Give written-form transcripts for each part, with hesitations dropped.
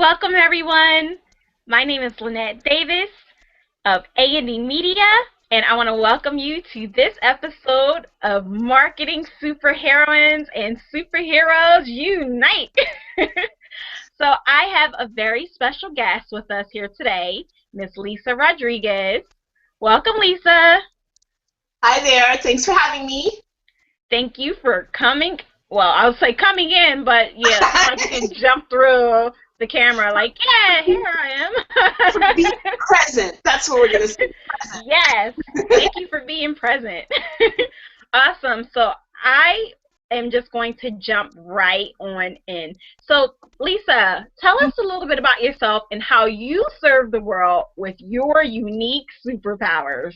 Welcome, everyone. My name is Lynette Davis of A&D Media, and I want to welcome you to this episode of Marketing Superheroines and Superheroes Unite. So I have a very special guest with us here today, Miss Lisa Rodriguez. Welcome, Lisa. Hi there. Thanks for having me. Thank you for coming. Well, I would say coming in, but yeah, it's like you can jump through the camera, like, yeah, here For being I am. present. That's what we're going to say. Yes, thank you for being present. Awesome. So I am just going to jump right on in. So, Lisa, tell us a little bit about yourself and how you serve the world with your unique superpowers.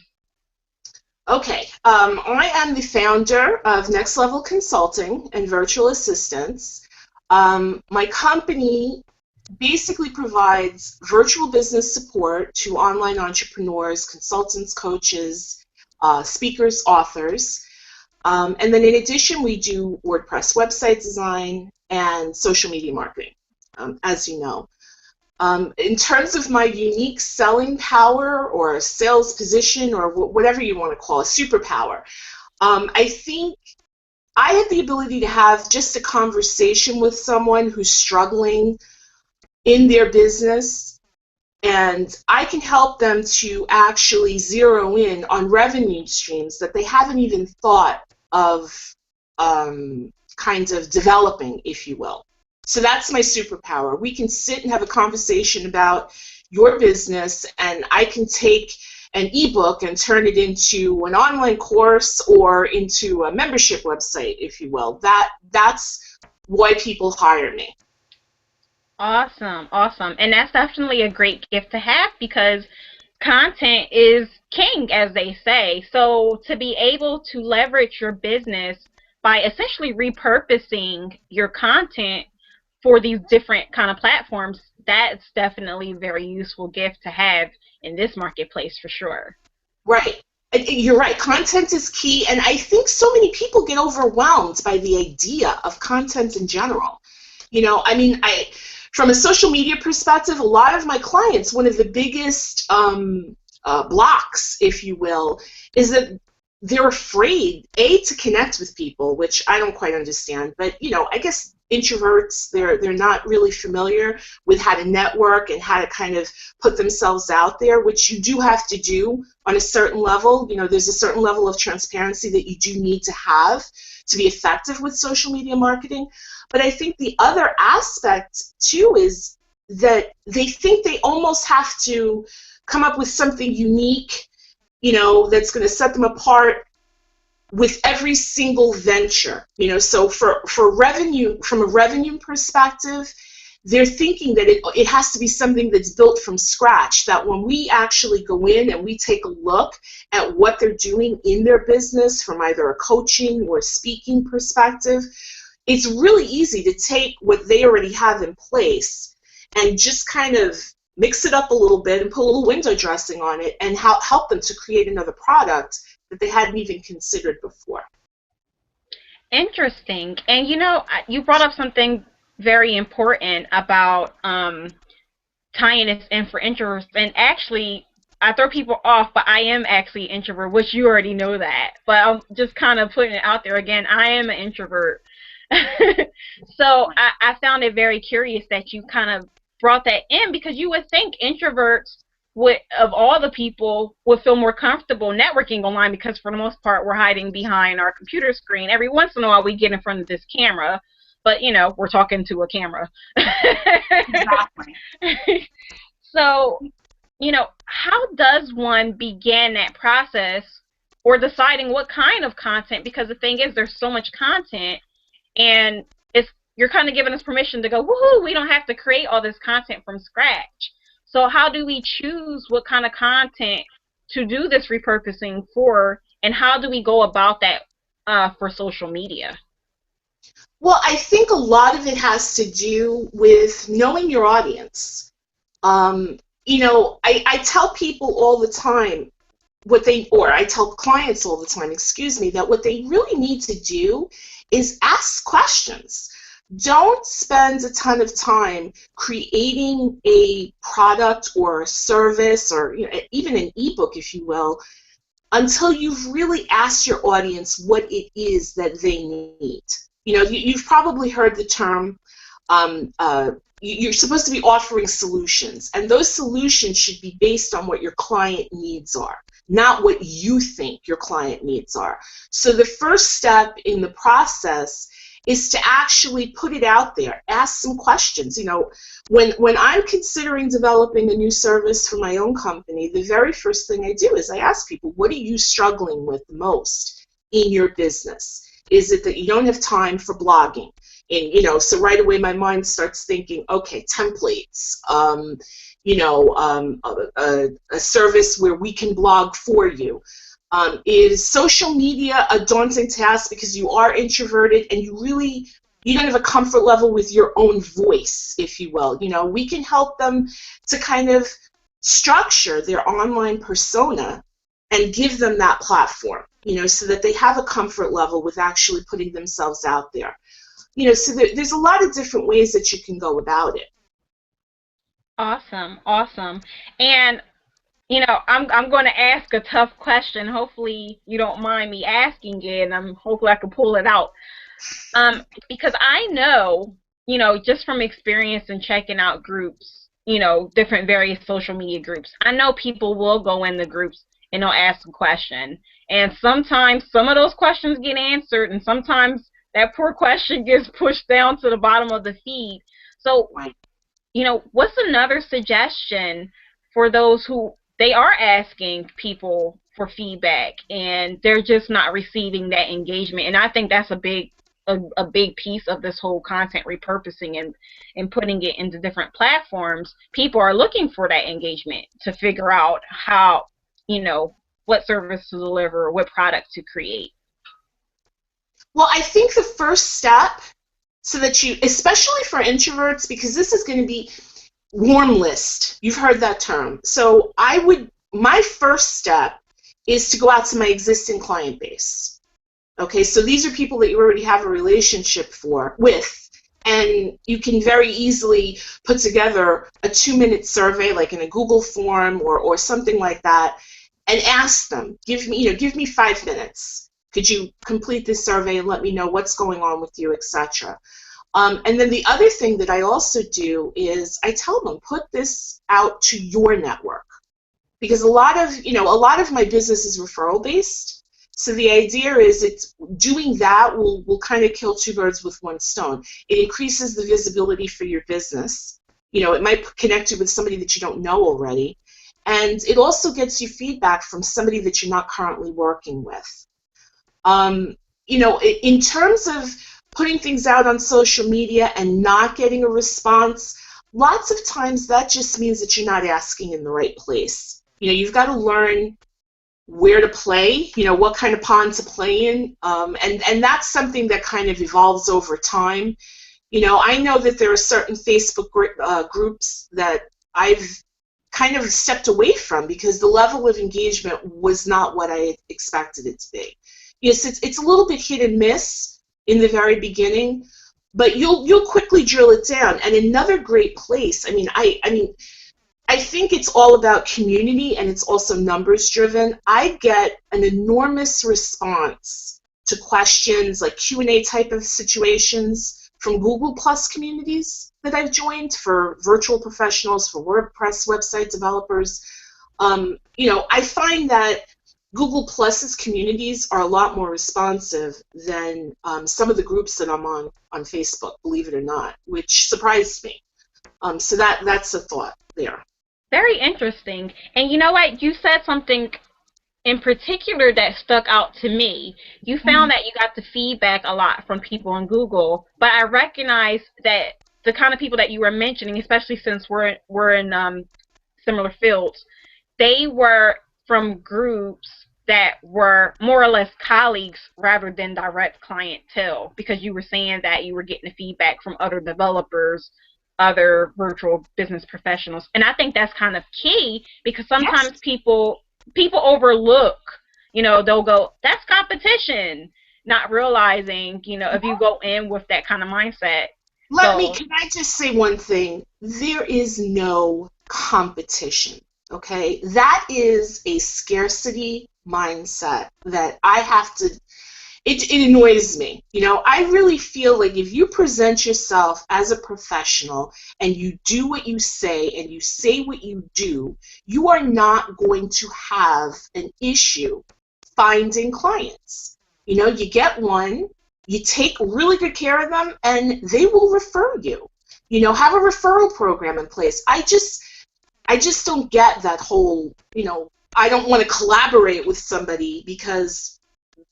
Okay. I am the founder of Next Level Consulting and Virtual Assistants. My company basically provides virtual business support to online entrepreneurs, consultants, coaches, speakers, authors. And then in addition, we do WordPress website design and social media marketing, as you know. In terms of my unique selling power or sales position or whatever you want to call it, superpower, I think I have the ability to have just a conversation with someone who's struggling in their business, and I can help them to actually zero in on revenue streams that they haven't even thought of kind of developing, if you will. So that's my superpower. We can sit and have a conversation about your business, and I can take an ebook and turn it into an online course or into a membership website, if you will. That's why people hire me. Awesome, awesome. And that's definitely a great gift to have because content is king, as they say. So to be able to leverage your business by essentially repurposing your content for these different kind of platforms, that's definitely a very useful gift to have in this marketplace for sure. Right. You're right. Content is key, and I think so many people get overwhelmed by the idea of content in general. I mean, from a social media perspective, a lot of my clients, one of the biggest blocks, if you will, is that they're afraid, A, to connect with people, which I don't quite understand, but, I guess introverts, they're not really familiar with how to network and how to kind of put themselves out there, which you do have to do on a certain level. There's a certain level of transparency that you do need to have to be effective with social media marketing. But I think the other aspect, too, is that they think they almost have to come up with something unique, that's going to set them apart with every single venture. So for revenue, from a revenue perspective, they're thinking that it has to be something that's built from scratch, that when we actually go in and we take a look at what they're doing in their business from either a coaching or speaking perspective, it's really easy to take what they already have in place and just kind of mix it up a little bit and put a little window dressing on it and help them to create another product that they hadn't even considered before. Interesting. And you brought up something very important about tying this in for introverts. And actually, I throw people off, but I am actually an introvert, which you already know that. But I'm just kind of putting it out there again. I am an introvert. So I found it very curious that you kind of brought that in because you would think introverts would, of all the people, would feel more comfortable networking online because for the most part we're hiding behind our computer screen. Every once in a while we get in front of this camera, but we're talking to a camera. Exactly. So, how does one begin that process or deciding what kind of content? Because the thing is, there's so much content, and you're kind of giving us permission to go, woohoo, we don't have to create all this content from scratch. So how do we choose what kind of content to do this repurposing for, and how do we go about that for social media? Well, I think a lot of it has to do with knowing your audience. I tell people all the time or I tell clients all the time, excuse me, that what they really need to do is ask questions. Don't spend a ton of time creating a product or a service, or even an ebook, if you will, until you've really asked your audience what it is that they need. You've probably heard the term, you're supposed to be offering solutions, and those solutions should be based on what your client needs are, not what you think your client needs are. So the first step in the process is to actually put it out there. Ask some questions. When I'm considering developing a new service for my own company, the very first thing I do is I ask people, what are you struggling with the most in your business? Is it that you don't have time for blogging? And so right away my mind starts thinking, okay, templates, a service where we can blog for you. Is social media a daunting task because you are introverted and you don't have a comfort level with your own voice, if you will? We can help them to kind of structure their online persona and give them that platform, so that they have a comfort level with actually putting themselves out there. So there's a lot of different ways that you can go about it. Awesome, awesome. And I'm going to ask a tough question. Hopefully, you don't mind me asking it, and hopefully I can pull it out. Because I know, just from experience and checking out groups, different various social media groups, I know people will go in the groups and they'll ask a question. And sometimes some of those questions get answered, and sometimes that poor question gets pushed down to the bottom of the feed. So, what's another suggestion for those who they are asking people for feedback and they're just not receiving that engagement? And I think that's a big piece of this whole content repurposing and putting it into different platforms. People are looking for that engagement to figure out how, what service to deliver or what product to create. Well, I think the first step, so that you, especially for introverts, because this is going to be warm list. You've heard that term. So my first step is to go out to my existing client base. Okay, so these are people that you already have a relationship with, and you can very easily put together a 2-minute survey, like in a Google form or something like that, and ask them, give me 5 minutes. Could you complete this survey and let me know what's going on with you, etc. And then the other thing that I also do is I tell them, put this out to your network, because a lot of my business is referral based. So the idea is doing that will kind of kill two birds with one stone. It increases the visibility for your business. It might connect you with somebody that you don't know already, and it also gets you feedback from somebody that you're not currently working with. In terms of putting things out on social media and not getting a response, lots of times that just means that you're not asking in the right place. You've got to learn where to play, what kind of pond to play in, and that's something that kind of evolves over time. I know that there are certain Facebook groups that I've kind of stepped away from because the level of engagement was not what I expected it to be. Yes, it's a little bit hit and miss in the very beginning, but you'll quickly drill it down. And another great place, I think it's all about community, and it's also numbers driven. I get an enormous response to questions, like Q&A type of situations, from Google Plus communities that I've joined for virtual professionals, for WordPress website developers. I find that Google Plus's communities are a lot more responsive than some of the groups that I'm on Facebook, believe it or not, which surprised me. So that's a thought there. Very interesting. And you know what? You said something in particular that stuck out to me. You found that you got the feedback a lot from people on Google, but I recognize that the kind of people that you were mentioning, especially since we're in similar fields, they were from groups that were more or less colleagues rather than direct clientele, because you were saying that you were getting the feedback from other developers, other virtual business professionals. And I think that's kind of key, because sometimes Yes. people overlook, they'll go, that's competition, not realizing, if you go in with that kind of mindset, So can I just say one thing? There is no competition, okay? That is a scarcity mindset that I have to, it annoys me. You know, I really feel like if you present yourself as a professional and you do what you say and you say what you do, you are not going to have an issue finding clients. You know, you get one, you take really good care of them, and they will refer you. You know, have a referral program in place. I just don't get that whole, you know, I don't want to collaborate with somebody because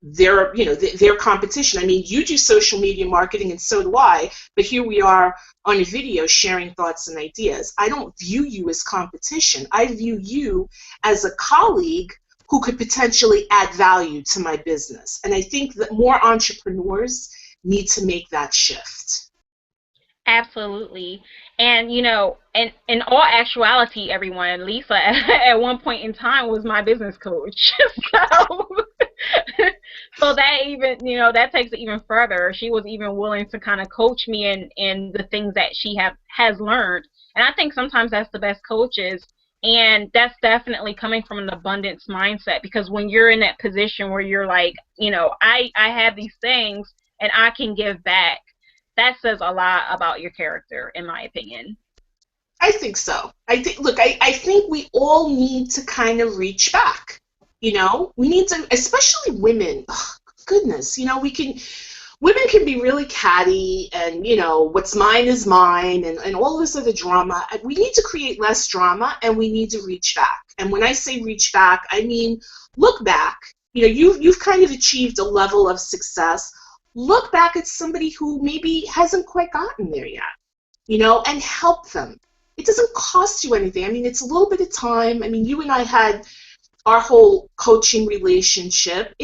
they're, you know, their competition. I mean, you do social media marketing and so do I, but here we are on a video sharing thoughts and ideas. I don't view you as competition. I view you as a colleague who could potentially add value to my business. And I think that more entrepreneurs need to make that shift. absolutely. And in all actuality, everyone, Lisa at one point in time was my business coach. So so that even, that takes it even further. She was even willing to kind of coach me in the things that she has learned. And I think sometimes that's the best coaches. And that's definitely coming from an abundance mindset, because when you're in that position where you're like, I have these things and I can give back, that says a lot about your character, in my opinion. I think so. I think we all need to kind of reach back. You know, we need to, especially women. Oh, goodness, women can be really catty and, what's mine is mine and all this other drama. We need to create less drama and we need to reach back. And when I say reach back, I mean, look back. You know, you've kind of achieved a level of success. Look back at somebody who maybe hasn't quite gotten there yet, and help them. It doesn't cost you anything. I mean, it's a little bit of time. I mean, you and I had our whole coaching relationship.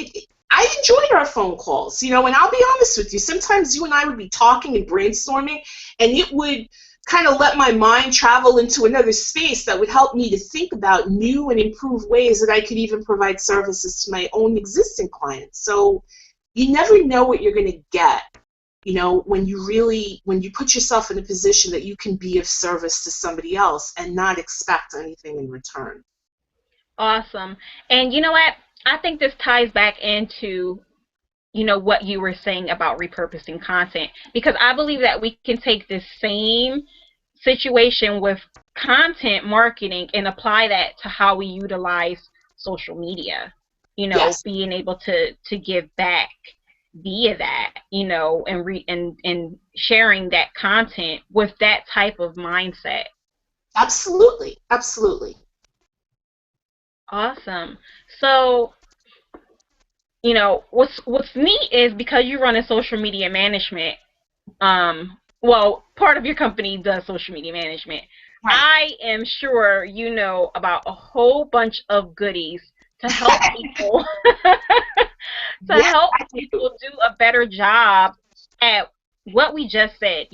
I enjoyed our phone calls, and I'll be honest with you, sometimes you and I would be talking and brainstorming, and it would kind of let my mind travel into another space that would help me to think about new and improved ways that I could even provide services to my own existing clients. So you never know what you're going to get, when you put yourself in a position that you can be of service to somebody else and not expect anything in return. Awesome. And you know what? I think this ties back into, what you were saying about repurposing content, because I believe that we can take this same situation with content marketing and apply that to how we utilize social media, Yes, being able to give back via that, and sharing that content with that type of mindset. absolutely, absolutely. Awesome. So, what's neat is, because you run a social media management, well, part of your company does social media management. Right. I am sure you know about a whole bunch of goodies to help people to Yes, help I do. people do a better job at what we just said,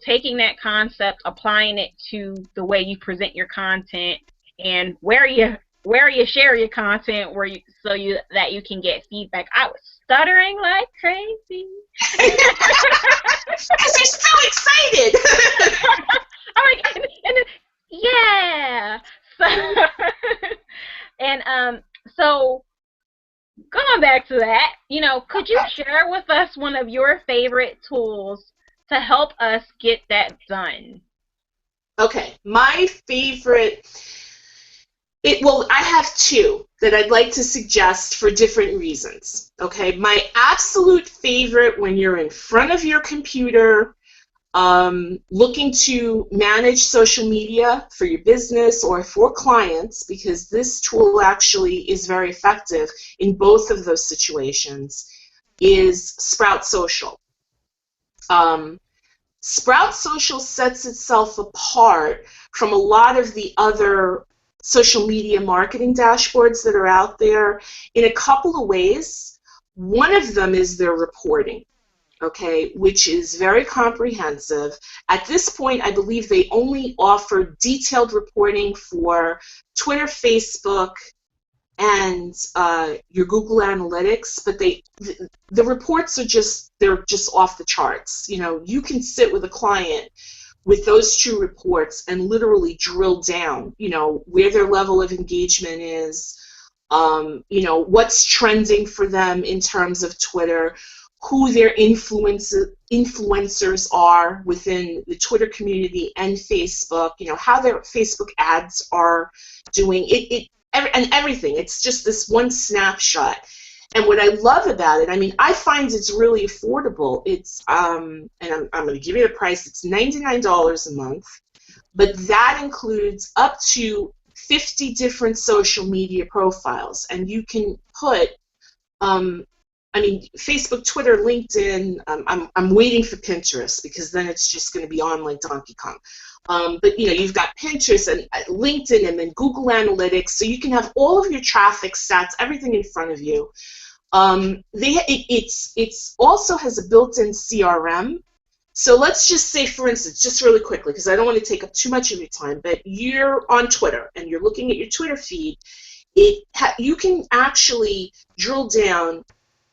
taking that concept, applying it to the way you present your content, and where you share your content, that you can get feedback. I was stuttering like crazy. Because you're so excited. I'm like, and then, yeah. So, and so going back to that, could you share with us one of your favorite tools to help us get that done? Okay, my favorite. Well, I have two that I'd like to suggest for different reasons. Okay, my absolute favorite when you're in front of your computer, looking to manage social media for your business or for clients, because this tool actually is very effective in both of those situations, is Sprout Social. Um, Sprout Social sets itself apart from a lot of the other social media marketing dashboards that are out there in a couple of ways. One of them is their reporting, okay, which is very comprehensive. At this point, I believe they only offer detailed reporting for Twitter, Facebook, and your Google Analytics, but the reports are they're just off the charts. You know, you can sit with a client with those two reports and literally drill down, you know, where their level of engagement is, you know, what's trending for them in terms of Twitter, who their influencers are within the Twitter community and Facebook, you know, how their Facebook ads are doing, and everything. It's just this one snapshot. And what I love about it, I mean, I find it's really affordable. It's, and I'm going to give you the price, it's $99 a month, but that includes up to 50 different social media profiles. And you can put, I mean, Facebook, Twitter, LinkedIn, I'm waiting for Pinterest because then it's just going to be on like Donkey Kong. But, you know, you've got Pinterest and LinkedIn and then Google Analytics, so you can have all of your traffic stats, everything in front of you. It's also has a built-in CRM. So let's just say, for instance, just really quickly, because I don't want to take up too much of your time, but you're on Twitter and you're looking at your Twitter feed. You can actually drill down.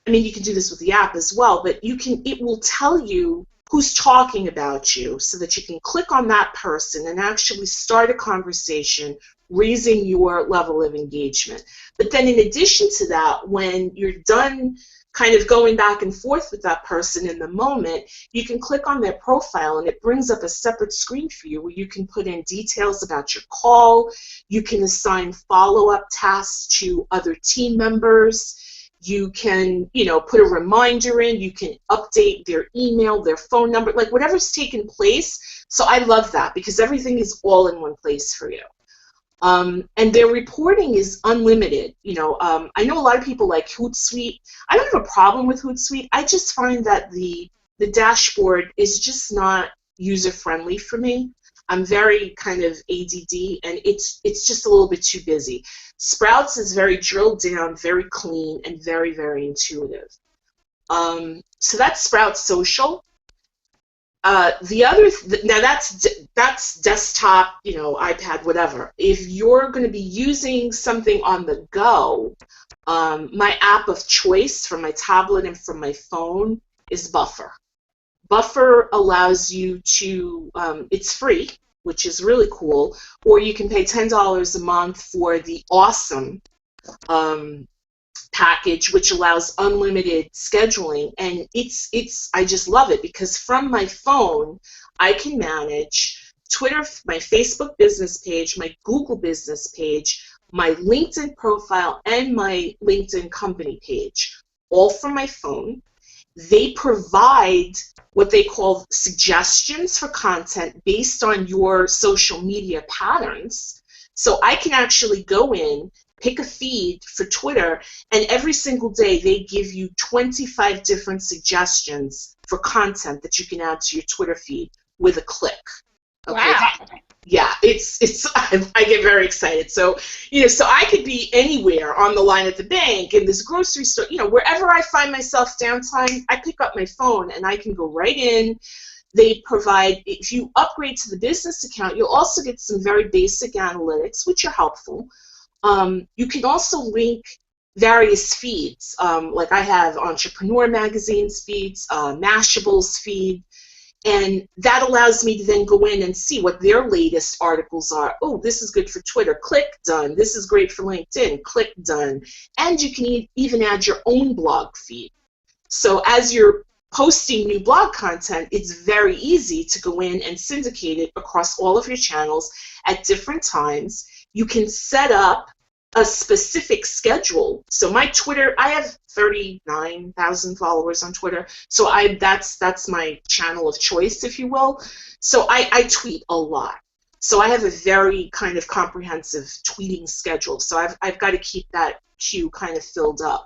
I mean, you can do this with the app as well, but it will tell you who's talking about you so that you can click on that person and actually start a conversation, raising your level of engagement. But then in addition to that, when you're done kind of going back and forth with that person in the moment, you can click on their profile and it brings up a separate screen for you where you can put in details about your call, you can assign follow-up tasks to other team members, you can, you know, put a reminder in, you can update their email, their phone number, like whatever's taken place. So I love that because everything is all in one place for you. And their reporting is unlimited. You know, I know a lot of people like Hootsuite. I don't have a problem with Hootsuite. I just find that the dashboard is just not user-friendly for me. I'm very kind of ADD, and it's just a little bit too busy. Sprouts is very drilled down, very clean, and very, very intuitive. So that's Sprout Social. The other, now that's desktop, you know, iPad, whatever. If you're going to be using something on the go, my app of choice for my tablet and for my phone is Buffer. Buffer allows you to, it's free, which is really cool, or you can pay $10 a month for the awesome package, which allows unlimited scheduling, and I just love it because from my phone I can manage Twitter, my Facebook business page, my Google business page, my LinkedIn profile, and my LinkedIn company page, all from my phone. They provide what they call suggestions for content based on your social media patterns. So I can actually go in, pick a feed for Twitter, and every single day they give you 25 different suggestions for content that you can add to your Twitter feed with a click. Okay. Wow. Yeah, I get very excited. So, you know, so I could be anywhere on the line at the bank, in this grocery store, you know, wherever I find myself downtime, I pick up my phone and I can go right in. They provide, if you upgrade to the business account, you'll also get some very basic analytics, which are helpful. You can also link various feeds, like I have Entrepreneur Magazine's feeds, Mashable's feed, and that allows me to then go in and see what their latest articles are. Oh, this is good for Twitter. Click, done. This is great for LinkedIn. Click, done. And you can even add your own blog feed. So as you're posting new blog content, it's very easy to go in and syndicate it across all of your channels at different times. You can set up a specific schedule. So my Twitter, I have 39,000 followers on Twitter, so that's my channel of choice, if you will. So I tweet a lot. So I have a very kind of comprehensive tweeting schedule. So I've got to keep that queue kind of filled up.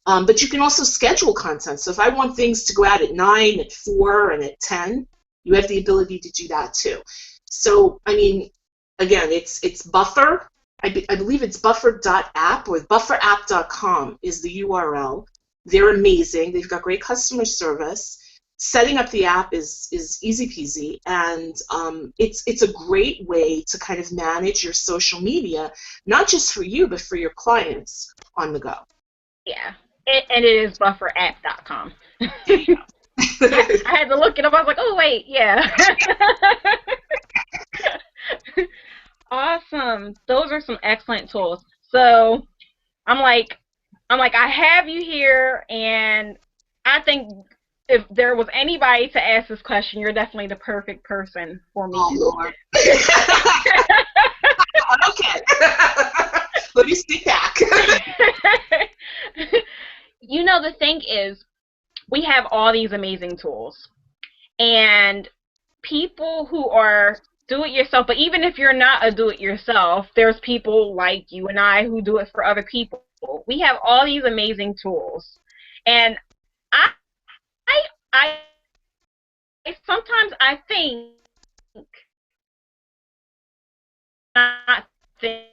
But you can also schedule content. So if I want things to go out at 9, at 4, and at 10, you have the ability to do that too. So, I mean, again, it's Buffer. I believe it's buffer.app or bufferapp.com is the URL. They're amazing. They've got great customer service. setting up the app is easy peasy, and it's a great way to kind of manage your social media, not just for you, but for your clients on the go. Yeah. And it is bufferapp.com. There you go. I had to look it up. I was like, oh, wait, yeah. Awesome. Those are some excellent tools. So I'm like, I have you here, and I think if there was anybody to ask this question, you're definitely the perfect person for me Oh, to Lord. Okay. Let me speak back. You know, the thing is, we have all these amazing tools, and people who are do-it-yourself, but even if you're not a do-it-yourself, there's people like you and I who do it for other people. We have all these amazing tools, and I, I, sometimes I think, not think,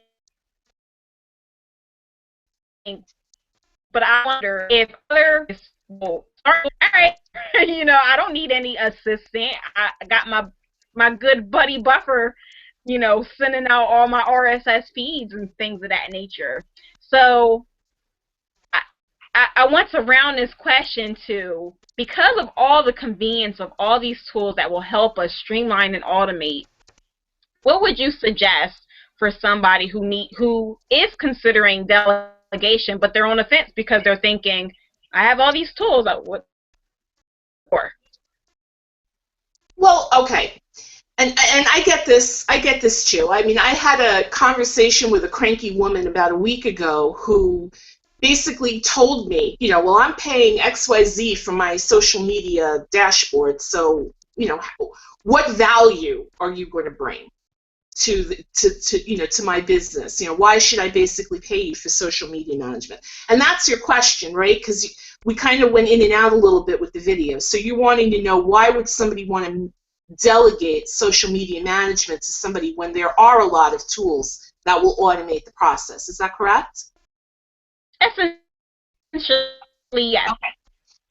but I wonder if others will start. All right, you know, I don't need any assistant. I got my good buddy Buffer, you know, sending out all my RSS feeds and things of that nature. So I want to round this question to, because of all the convenience of all these tools that will help us streamline and automate, what would you suggest for somebody who is considering delegation, but they're on the fence because they're thinking, I have all these tools. What for? Well, okay. And I get this. I get this too. I mean, I had a conversation with a cranky woman about a week ago who basically told me, you know, well, I'm paying XYZ for my social media dashboard, so, you know, what value are you going to bring to my business? You know, why should I basically pay you for social media management? And that's your question, right? Because we kind of went in and out a little bit with the video. So you're wanting to know, why would somebody want to delegate social media management to somebody when there are a lot of tools that will automate the process? Is that correct? Essentially, yes.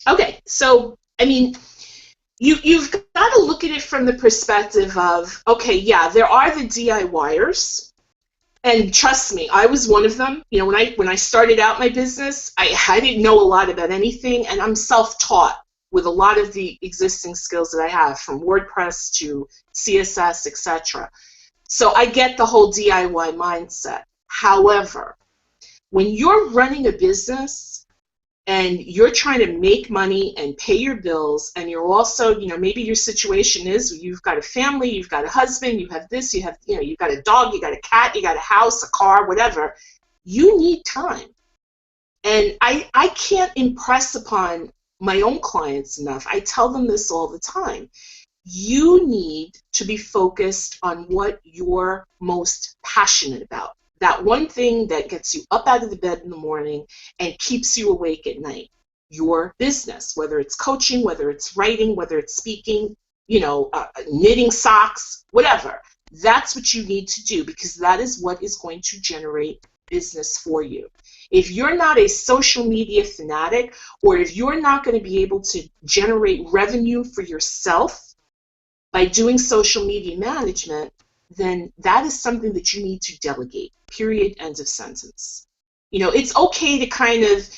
Okay. So, I mean, you've got to look at it from the perspective of, okay, yeah, there are the DIYers, and trust me, I was one of them. You know, when I started out my business, I didn't know a lot about anything, and I'm self-taught with a lot of the existing skills that I have, from WordPress to CSS, etc. So I get the whole DIY mindset. However, when you're running a business and you're trying to make money and pay your bills, and you're also, you know, maybe your situation is you've got a family, you've got a husband, you have this, you have, you know, you've got a dog, you got a cat, you got a house, a car, whatever, you need time. And I can't impress upon my own clients enough. I tell them this all the time. You need to be focused on what you're most passionate about. That one thing that gets you up out of the bed in the morning and keeps you awake at night. Your business, whether it's coaching, whether it's writing, whether it's speaking, you know, knitting socks, whatever. That's what you need to do, because that is what is going to generate business for you. If you're not a social media fanatic, or if you're not going to be able to generate revenue for yourself by doing social media management, then that is something that you need to delegate. Period. End of sentence. You know, it's okay to kind of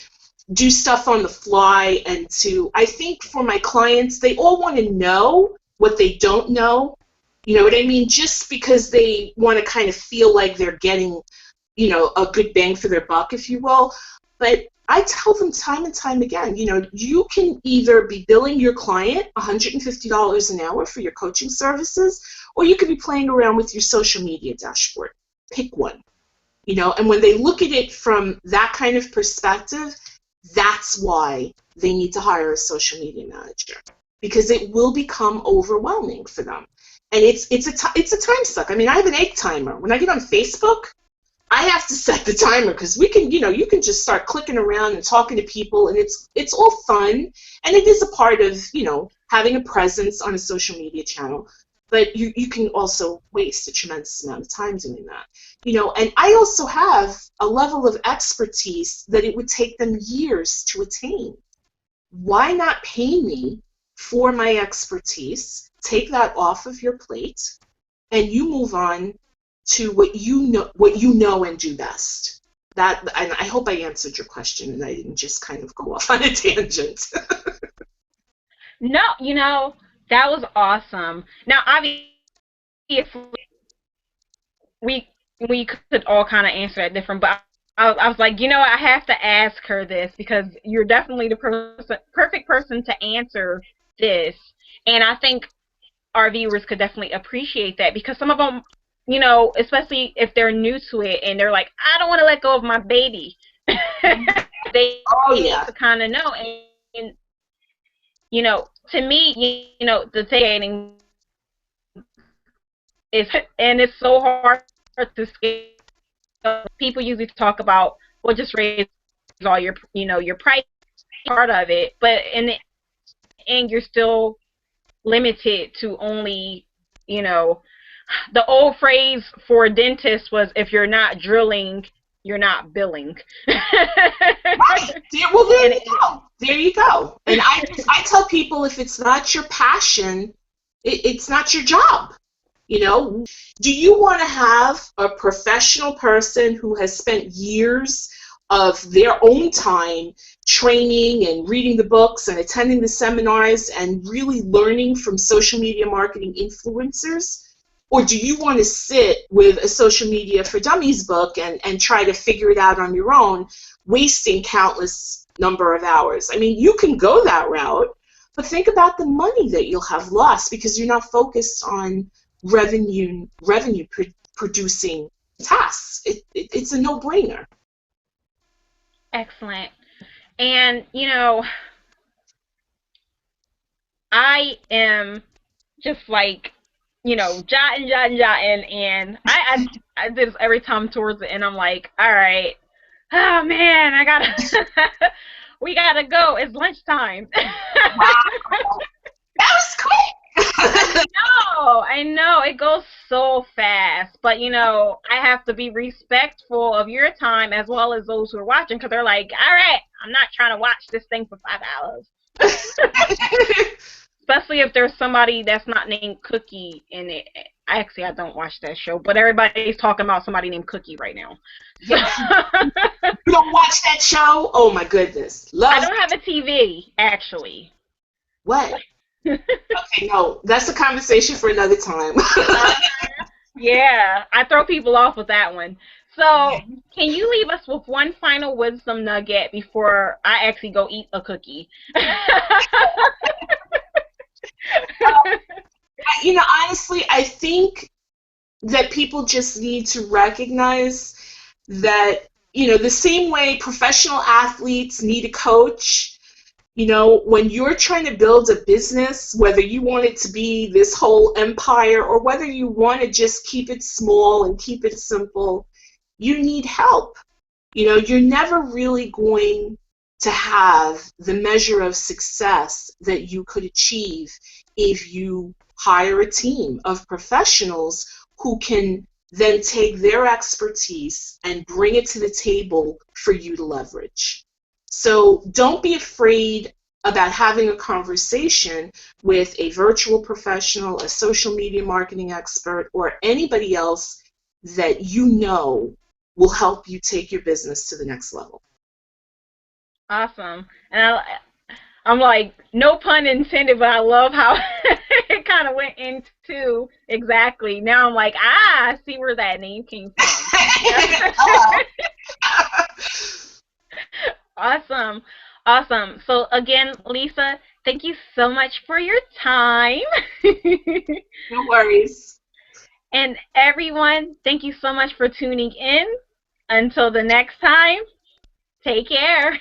do stuff on the fly, and to, I think for my clients, they all want to know what they don't know. You know what I mean? Just because they want to kind of feel like they're getting, you know, a good bang for their buck, if you will. But I tell them time and time again, you know, you can either be billing your client $150 an hour for your coaching services, or you could be playing around with your social media dashboard. Pick one. You know, and when they look at it from that kind of perspective, that's why they need to hire a social media manager, because it will become overwhelming for them. And it's a time suck. I mean, I have an egg timer. When I get on Facebook, I have to set the timer, because we can, you know, you can just start clicking around and talking to people, and it's all fun, and it is a part of, you know, having a presence on a social media channel. But you can also waste a tremendous amount of time doing that. You know, and I also have a level of expertise that it would take them years to attain. Why not pay me for my expertise, take that off of your plate, and you move on to what you know and do best. That, and I hope I answered your question and I didn't just kind of go off on a tangent. No, that was awesome. Now, obviously, we we could all kind of answer that different, but I was like, I have to ask her this because you're definitely the perfect person to answer this, and I think our viewers could definitely appreciate that because some of them, especially if they're new to it and they're like, I don't want to let go of my baby. They Oh need yeah. to kind of know, and to me, the taking is, and it's so hard to scale. People usually talk about, well, just raise all your price part of it, but in the end, you're still limited to only, you know, the old phrase for a dentist was, if you're not drilling, you're not billing. Right. Well, there you go. There you go. And I tell people, if it's not your passion, it's not your job. Do you want to have a professional person who has spent years of their own time training and reading the books and attending the seminars and really learning from social media marketing influencers? Or do you want to sit with a social media for dummies book and try to figure it out on your own, wasting countless number of hours? I mean, you can go that route, but think about the money that you'll have lost because you're not focused on revenue producing tasks. It's a no-brainer. Excellent. And, I am just like, jotting, and I did this every time towards the end. I'm like, all right, oh man, we gotta go. It's lunchtime. Wow, that was quick. I know, it goes so fast, but I have to be respectful of your time as well as those who are watching because they're like, all right, I'm not trying to watch this thing for 5 hours. Especially if there's somebody that's not named Cookie in it. Actually, I don't watch that show, but everybody's talking about somebody named Cookie right now. So. You don't watch that show? Oh my goodness. I don't have a TV, actually. What? Okay, no, that's a conversation for another time. Yeah, I throw people off with that one. So, can you leave us with one final wisdom nugget before I actually go eat a cookie? Honestly, I think that people just need to recognize that, the same way professional athletes need a coach, when you're trying to build a business, whether you want it to be this whole empire or whether you want to just keep it small and keep it simple, you need help. You're never really going to have the measure of success that you could achieve if you hire a team of professionals who can then take their expertise and bring it to the table for you to leverage. So don't be afraid about having a conversation with a virtual professional, a social media marketing expert, or anybody else that will help you take your business to the next level. Awesome. And I'm like, no pun intended, but I love how it kind of went into exactly. Now I'm like, I see where that name came from. Awesome. Awesome. So again, Lisa, thank you so much for your time. No worries. And everyone, thank you so much for tuning in. Until the next time, take care.